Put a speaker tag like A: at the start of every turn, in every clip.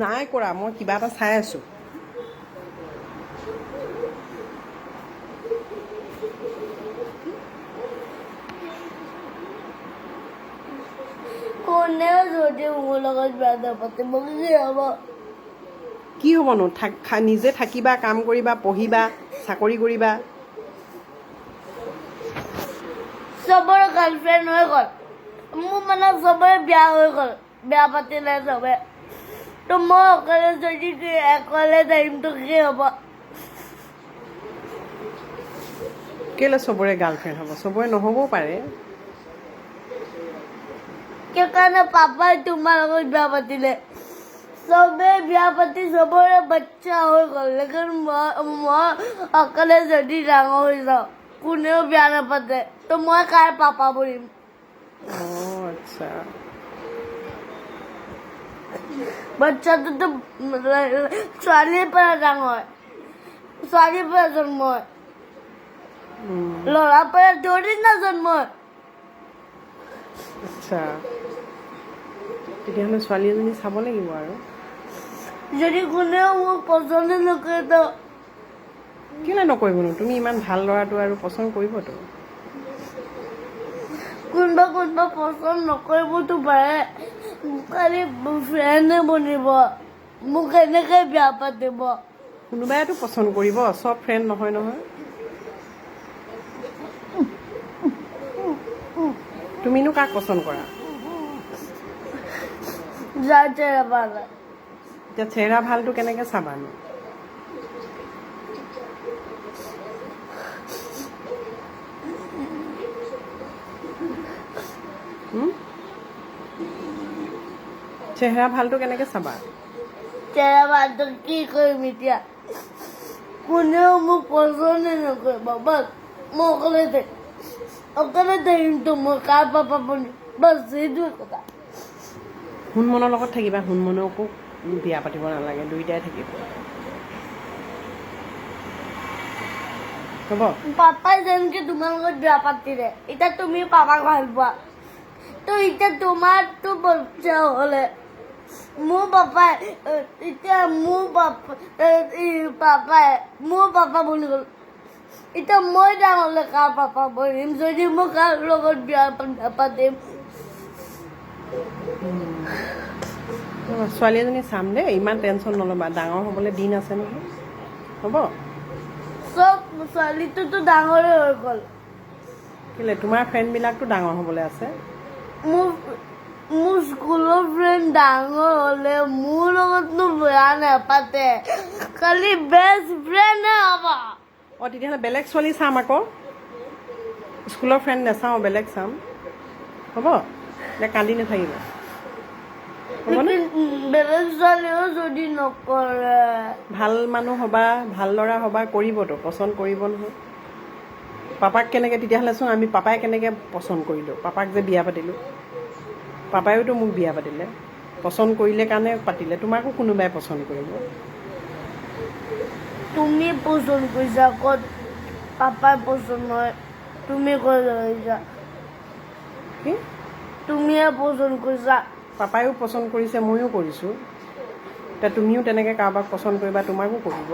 A: নাই কৰা মই কিবা এটা চাই আছো
B: কোনেও যদি মোৰ লগত বেয়া নাপাতে মোক কি হ'ব
A: কি হ'বনো নিজে থাকিবা কাম কৰিবা পঢ়িবা চাকৰি কৰিবা
B: চবৰে গাৰ্লফ্ৰেণ্ড হৈ গ'ল মোৰ মানে চবৰে বিয়া হৈ গ'ল বেয়া পাতিলে চবে তো মই অকলে যদি অকলে টাইমটো কি হ'ব
A: কেলে চবৰে গাৰ্লফ্ৰেণ্ড হ'ব চবৰে নহ'বও পাৰে
B: সেইকাৰণে পাপাই তোমাৰ লগত বিয়া পাতিলে চবে বিয়া পাতি চবৰে বাচ্চা হৈ গ'ল লেকিন মই অকলে যদি ডাঙৰ হৈ যাওঁ কোনেও বিয়া নাপাতে তো মই কাৰ পাপা বনিম
A: আচ্ছা
B: বাচ্চাটোতো ছোৱালীৰ পৰা ডাঙৰ ছোৱালীৰ পৰা জন্ম হয় ল'ৰাৰ পৰা ধৰি না জন্ম হয়
A: আচ্ছা তেতিয়াহ'লে ছোৱালী এজনী চাব লাগিব আৰু
B: যদি কোনেও মোক পচন্দ নকৰে তো
A: কেলে নকৰিবনো তুমি ইমান ভাল ল'ৰাটো আৰু পচন্দ কৰিবতো
B: কোনোবা কোনোবা পচন্দ নকৰিবতো পাৰে খালি ফ্ৰেণ্ডে বনিব মোক এনেকৈ বিয়া পাতিব
A: কোনোবাইতো পচন্দ কৰিব চব ফ্ৰেণ্ড নহয় নহয় তুমিনো কাক পচন্দ কৰা
B: যাৰ চেহেৰা ভাল হয়
A: এতিয়া চেহেৰা ভালটো কেনেকৈ চাবানো চেহেৰা ভালটো কেনেকৈ চাবা
B: চেহেৰা ভালটো কি কৰিম এতিয়া কোনেও মোক পচন্দে নকৰিব বাছ মই অকলে থাকিমতো মই কাৰ পাপা বনিম বাছ সেইটোৱে কথা
A: হুনমনৰ লগত থাকিবা হুনমনকো বিয়া পাতিব নালাগে দুইটাই থাকিব হ'ব
B: পাপাই যেনেকৈ তোমাৰ লগত বিয়া পাতিলে এতিয়া তুমি পাপাক ভাল পোৱা তো এতিয়া তোমাৰতো বাচ্চা হ'লে মোৰ পাপাই এতিয়া মোৰ পাপা বুলি গ'ল এতিয়া মই ডাঙৰ হ'লে কাৰ পাপা বনিম যদি মই কাৰ লগত বিয়া নাপাতিম
A: ছোৱালী এজনী চাম দেই ইমান টেনশ্যন নল'বা ডাঙৰ হ'বলৈ দিন আছে নহয় হ'ব
B: চব ছোৱালীটোতো ডাঙৰে হৈ গ'ল
A: কেলে তোমাৰ ফ্ৰেণ্ডবিলাকতো ডাঙৰ হ'বলৈ আছে
B: মোৰ স্কুলৰ ফ্ৰেণ্ড ডাঙৰ হ'লে মোৰ লগতনো বেয়া নাপাতে খালি বেষ্ট ফ্ৰেণ্ডহে হ'ব
A: তেতিয়াহ'লে বেলেগ ছোৱালী চাম আকৌ স্কুলৰ ফ্ৰেণ্ড নাচাওঁ বেলেগ চাম হ'ব এতিয়া কান্দি নাথাকিবা হ'বনে
B: বেলেগ ছোৱালীও যদি নকৰে
A: ভাল মানুহ হ'বা ভাল ল'ৰা হ'বা কৰিবতো পচন্দ কৰিব নহয় পাপাক কেনেকৈ তেতিয়াহ'লেচোন আমি পাপাই কেনেকৈ পচন্দ কৰিলোঁ পাপাক যে বিয়া পাতিলোঁ পাপাইওতো মোক বিয়া পাতিলে পচন্দ কৰিলে কাৰণে পাতিলে তোমাকো কোনোবাই পচন্দ কৰিব
B: তুমি পচন্দ কৰিছা ক'ত পাপাই পচন্দ নহয় তুমি কৈ কৰিছা
A: কি
B: তুমিয়ে পচন্দ কৰিছা
A: পাপাইও পচন্দ কৰিছে ময়ো কৰিছোঁ এতিয়া তুমিও তেনেকৈ কাৰোবাক পচন্দ কৰিবা তোমাকো কৰিব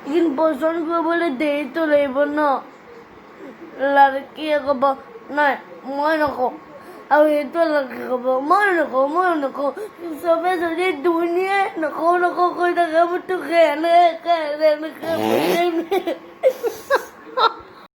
B: কিন্তু পচন্দ কৰিবলৈ দেৰিটো লাগিব ন লড়কীয়ে ক'ব নাই মই নকওঁ আৰু সেইটো লড়কী ক'ব মই নকওঁ চবে যদি দুনিয়াই নকওঁ কৈ থাকে মই তোক এনেকৈ